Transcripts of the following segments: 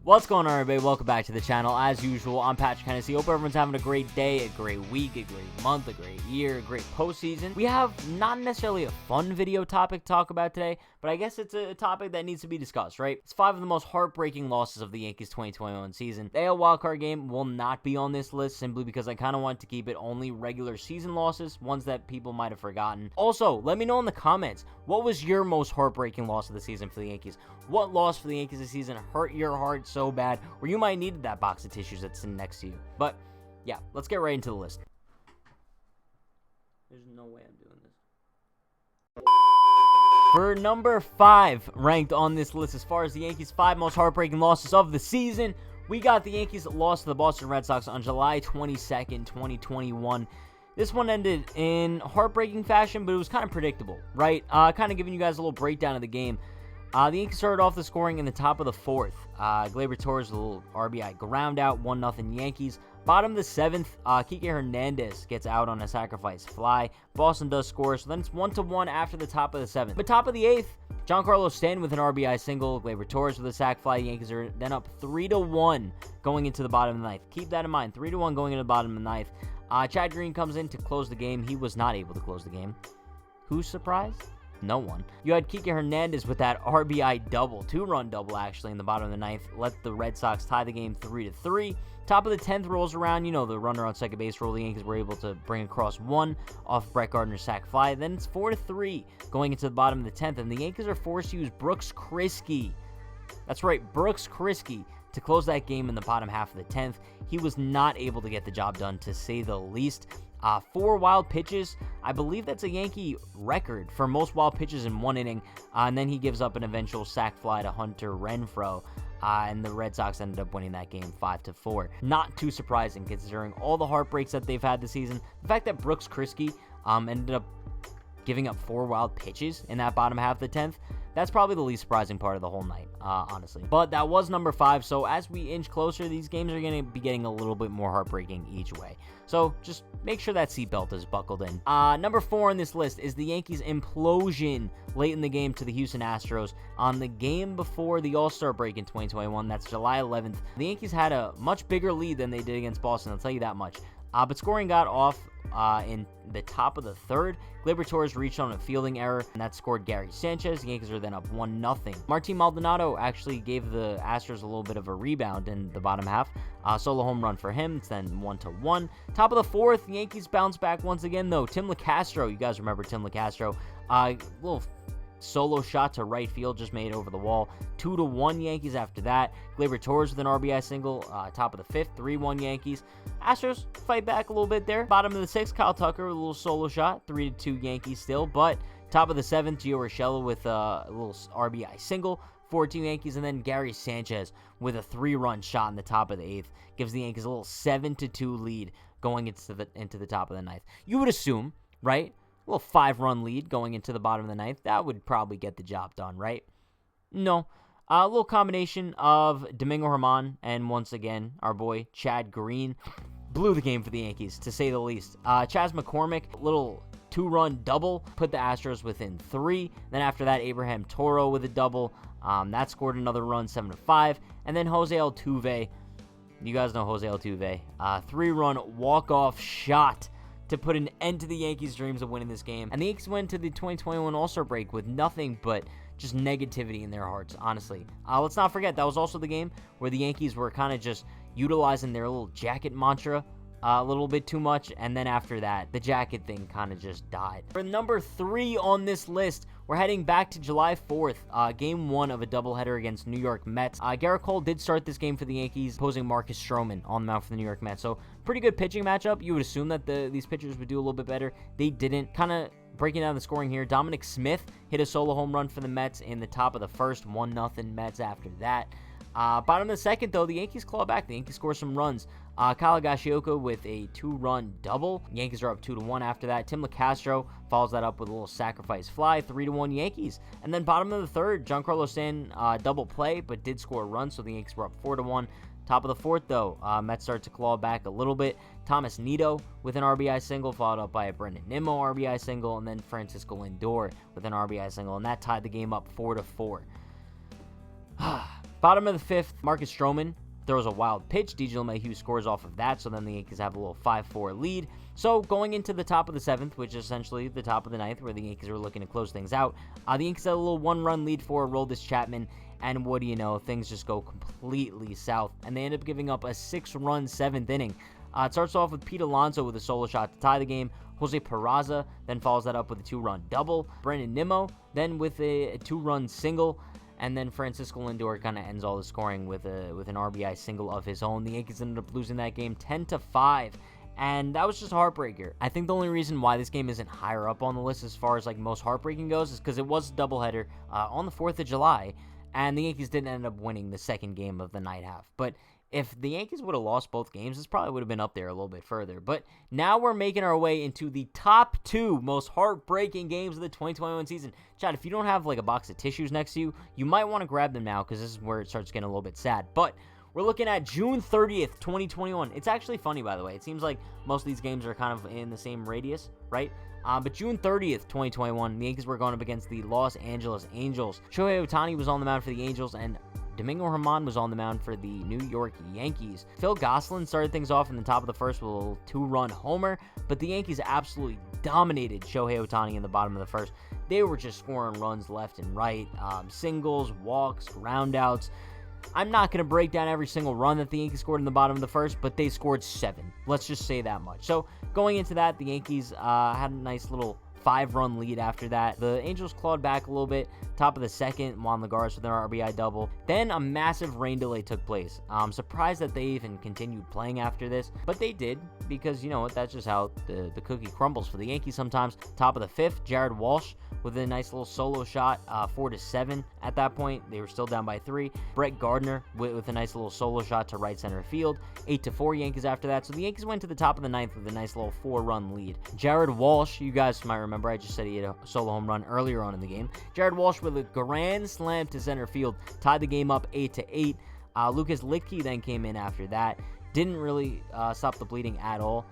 What's going on, everybody? Welcome back to the channel. As usual, I'm Patrick Hennessy. Hope everyone's having a great day, a great week, a great month, a great year, a great postseason. We have not necessarily a fun video topic to talk about today, but I guess it's a topic that needs to be discussed, right? It's 5 of the most heartbreaking losses of the Yankees 2021 season. The AL wildcard game will not be on this list simply because I kind of want to keep it only regular season losses, ones that people might have forgotten. Also, let me know in the comments, what was your most heartbreaking loss of the season for the Yankees? What loss for the Yankees this season hurt your heart so bad, or you might need that box of tissues that's sitting next to you? But yeah, let's get right into the list. There's no way I'm doing this. For number 5 ranked on this list as far as the Yankees' 5 most heartbreaking losses of the season, we got the Yankees' loss to the Boston Red Sox on July 22nd, 2021. This one ended in heartbreaking fashion, but it was kind of predictable, right? Kind of giving you guys a little breakdown of the game. The Yankees started off the scoring in the top of the 4th. Gleyber Torres, a little RBI ground out, 1-0 Yankees. Bottom of the 7th, Kike Hernandez gets out on a sacrifice fly. Boston does score, so then it's 1-1 after the top of the 7th. But top of the 8th, Giancarlo Stanton with an RBI single, Gleyber Torres with a sac fly. The Yankees are then up 3-1 going into the bottom of the 9th. Keep that in mind, 3-1 going into the bottom of the 9th. Chad Green comes in to close the game. He was not able to close the game. Who's surprised? No one. You had Kike Hernandez with that RBI double, 2-run double actually in the bottom of the 9th. Let the Red Sox tie the game 3-3. Top of the 10th rolls around, you know, the runner on second base rule. The Yankees were able to bring across 1 off Brett Gardner's sac fly. Then it's 4-3 going into the bottom of the 10th, and the Yankees are forced to use Brooks Kriske. That's right, Brooks Kriske to close that game in the bottom half of the 10th. He was not able to get the job done, to say the least. 4 wild pitches. I believe that's a Yankee record for most wild pitches in one inning. And then he gives up an eventual sac fly to Hunter Renfroe. And the Red Sox ended up winning that game 5-4. Not too surprising considering all the heartbreaks that they've had this season. The fact that Brooks Kriske ended up giving up 4 wild pitches in that bottom half of the 10th, that's probably the least surprising part of the whole night, honestly. But that was number 5, so as we inch closer, these games are going to be getting a little bit more heartbreaking each way. So just make sure that seatbelt is buckled in. Number 4 on this list is the Yankees' implosion late in the game to the Houston Astros on the game before the All-Star break in 2021. That's July 11th. The Yankees had a much bigger lead than they did against Boston, I'll tell you that much. But scoring got off in the top of the 3rd. Gleyber Torres reached on a fielding error, and that scored Gary Sanchez. The Yankees are then up 1-0. Martin Maldonado actually gave the Astros a little bit of a rebound in the bottom half. Solo home run for him. It's then 1-1. Top of the 4th, the Yankees bounce back once again, though. Tim LeCastro, you guys remember Tim LeCastro, little solo shot to right field, just made over the wall. 2-1 Yankees after that. Gleyber Torres with an RBI single. Top of the 5th, 3-1 Yankees. Astros fight back a little bit there. Bottom of the 6th, Kyle Tucker with a little solo shot. 3-2 Yankees still. But top of the 7th, Gio Urshela with a little RBI single. 4-2 Yankees. And then Gary Sanchez with a 3-run shot in the top of the 8th. Gives the Yankees a little 7-2 lead going into the top of the 9th. You would assume, right? A little 5-run lead going into the bottom of the 9th. That would probably get the job done, right? No. A little combination of Domingo Germán and, once again, our boy Chad Green blew the game for the Yankees, to say the least. Chas McCormick, little 2-run double, put the Astros within 3. Then after that, Abraham Toro with a double. That scored another run, 7-5. And then Jose Altuve. You guys know Jose Altuve. 3-run walk-off shot to put an end to the Yankees' dreams of winning this game. And the Yankees went to the 2021 All-Star break with nothing but just negativity in their hearts, honestly. Let's not forget, that was also the game where the Yankees were kind of just utilizing their little jacket mantra a little bit too much, and then after that, the jacket thing kind of just died. For number 3 on this list, we're heading back to July 4th, game 1 of a doubleheader against New York Mets. Garrett Cole did start this game for the Yankees, opposing Marcus Stroman on the mound for the New York Mets. So, pretty good pitching matchup. You would assume that these pitchers would do a little bit better. They didn't. Kind of breaking down the scoring here, Dominic Smith hit a solo home run for the Mets in the top of the 1st, 1-0 Mets after that. Bottom of the 2nd, though, the Yankees claw back. The Yankees score some runs. Kyle Higashioka with a 2-run double. Yankees are up 2-1 after that. Tim LeCastro follows that up with a little sacrifice fly, 3-1 Yankees. And then bottom of the 3rd, Giancarlo Stanton double play, but did score a run, so the Yankees were up 4-1. Top of the 4th, though, Mets start to claw back a little bit. Thomas Nido with an RBI single, followed up by a Brendan Nimmo RBI single, and then Francisco Lindor with an RBI single, and that tied the game up 4-4. Bottom of the 5th, Marcus Stroman throws a wild pitch. DJ LeMahieu scores off of that, so then the Yankees have a little 5-4 lead. So going into the top of the 7th, which is essentially the top of the 9th, where the Yankees are looking to close things out, the Yankees had a little 1-run lead for Aroldis Chapman, and what do you know, things just go completely south, and they end up giving up a 6-run 7th inning. It starts off with Pete Alonso with a solo shot to tie the game. Jose Peraza then follows that up with a 2-run double. Brandon Nimmo then with a 2-run single. And then Francisco Lindor kind of ends all the scoring with an RBI single of his own. The Yankees ended up losing that game 10-5. And that was just a heartbreaker. I think the only reason why this game isn't higher up on the list as far as like most heartbreaking goes is because it was a doubleheader on the 4th of July. And the Yankees didn't end up winning the second game of the night half. But if the Yankees would have lost both games, this probably would have been up there a little bit further. But now we're making our way into the top 2 most heartbreaking games of the 2021 season. Chad, if you don't have like a box of tissues next to you, you might want to grab them now because this is where it starts getting a little bit sad. But we're looking at June 30th, 2021. It's actually funny, by the way. It seems like most of these games are kind of in the same radius, right? But June 30th, 2021, the Yankees were going up against the Los Angeles Angels. Shohei Ohtani was on the mound for the Angels, and Domingo Germán was on the mound for the New York Yankees. Phil Gosselin started things off in the top of the 1st with a little 2-run homer, but the Yankees absolutely dominated Shohei Ohtani in the bottom of the 1st. They were just scoring runs left and right, singles, walks, groundouts. I'm not going to break down every single run that the Yankees scored in the bottom of the 1st, but they scored 7. Let's just say that much. So going into that, the Yankees had a nice little 5-run lead after that. The Angels clawed back a little bit. Top of the 2nd, Juan Lagares with an RBI double. Then a massive rain delay took place. I'm surprised that they even continued playing after this, but they did because, you know what, that's just how the cookie crumbles for the Yankees sometimes. Top of the 5th, Jared Walsh with a nice little solo shot, 4-7 at that point. They were still down by 3. Brett Gardner with a nice little solo shot to right center field. 8-4 Yankees after that. So the Yankees went to the top of the 9th with a nice little 4-run lead. Jared Walsh, you guys might remember, I just said he had a solo home run earlier on in the game. Jared Walsh with a grand slam to center field tied the game up 8-8. Lucas Littke then came in after that. Didn't really stop the bleeding at all.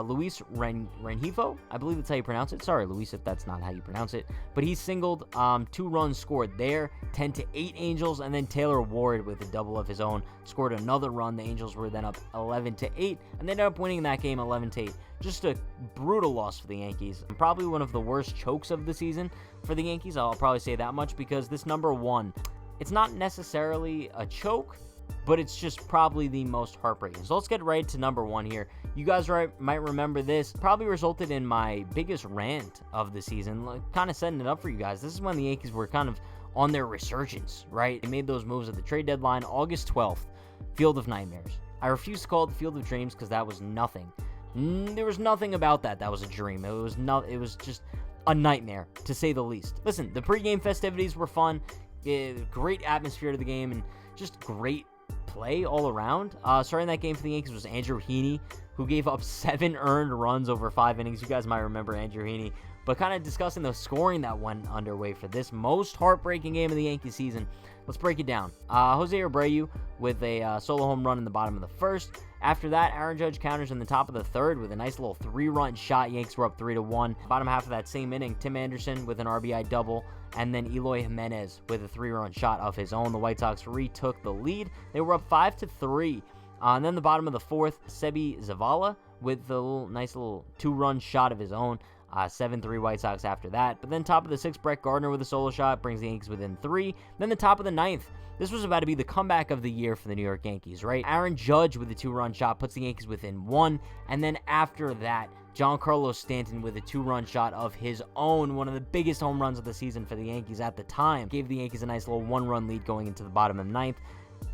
Luis Rengifo, I believe that's how you pronounce it. Sorry, Luis, if that's not how you pronounce it. But he singled, 2 runs scored there, 10-8 Angels, and then Taylor Ward with a double of his own scored another run. The Angels were then up 11-8, and they ended up winning that game 11-8. Just a brutal loss for the Yankees. And probably one of the worst chokes of the season for the Yankees. I'll probably say that much because this number 1, it's not necessarily a choke, but it's just probably the most heartbreaking. So let's get right to number 1 here. You guys might remember this. Probably resulted in my biggest rant of the season, kind of setting it up for you guys. This is when the Yankees were kind of on their resurgence, right? They made those moves at the trade deadline, August 12th, Field of Nightmares. I refuse to call it the Field of Dreams because that was nothing. There was nothing about that was a dream. It was just a nightmare, to say the least. Listen, the pregame festivities were fun. Great atmosphere to the game, and just great play all around. Starting that game for the Yankees was Andrew Heaney, who gave up 7 earned runs over 5 innings. You guys might remember Andrew Heaney. But kind of discussing the scoring that went underway for this most heartbreaking game of the Yankee season, let's break it down. Jose Abreu with a solo home run in the bottom of the 1st. After that, Aaron Judge counters in the top of the 3rd with a nice little 3-run shot. Yankees were up 3-1. Bottom half of that same inning, Tim Anderson with an RBI double, and then Eloy Jimenez with a 3-run shot of his own. The White Sox retook the lead. They were up 5-3. And then the bottom of the 4th, Sebi Zavala with the nice little 2-run shot of his own. 7-3 White Sox after that. But then top of the 6th, Brett Gardner with a solo shot brings the Yankees within 3. Then the top of the 9th. This was about to be the comeback of the year for the New York Yankees, right? Aaron Judge with a 2-run shot puts the Yankees within 1. And then after that, Giancarlo Stanton with a 2-run shot of his own, one of the biggest home runs of the season for the Yankees at the time. Gave the Yankees a nice little 1-run lead going into the bottom of the 9th.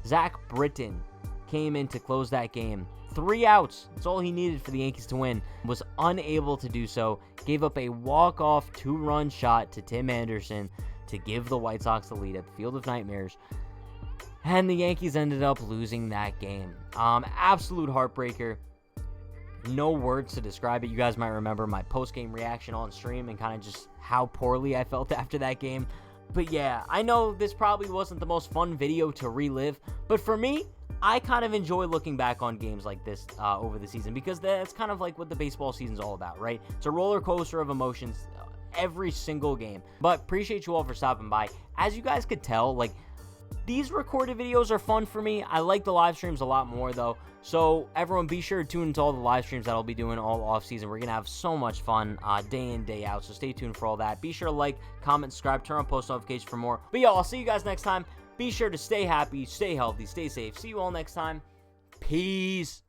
Zach Britton came in to close that game. 3 outs. That's all he needed for the Yankees to win. Was unable to do so. Gave up a walk-off 2-run shot to Tim Anderson to give the White Sox the lead at the Field of Nightmares. And the Yankees ended up losing that game. Absolute heartbreaker. No words to describe it. You guys might remember my post-game reaction on stream and kind of just how poorly I felt after that game. But yeah, I know this probably wasn't the most fun video to relive, but for me, I kind of enjoy looking back on games like this over the season because that's kind of like what the baseball season's all about, right? It's a roller coaster of emotions every single game. But appreciate you all for stopping by. As you guys could tell, like, These recorded videos are fun for me. I like the live streams a lot more, though. So, everyone, be sure to tune into all the live streams that I'll be doing all offseason. We're going to have so much fun day in, day out. So, stay tuned for all that. Be sure to like, comment, subscribe, turn on post notifications for more. But, I'll see you guys next time. Be sure to stay happy, stay healthy, stay safe. See you all next time. Peace.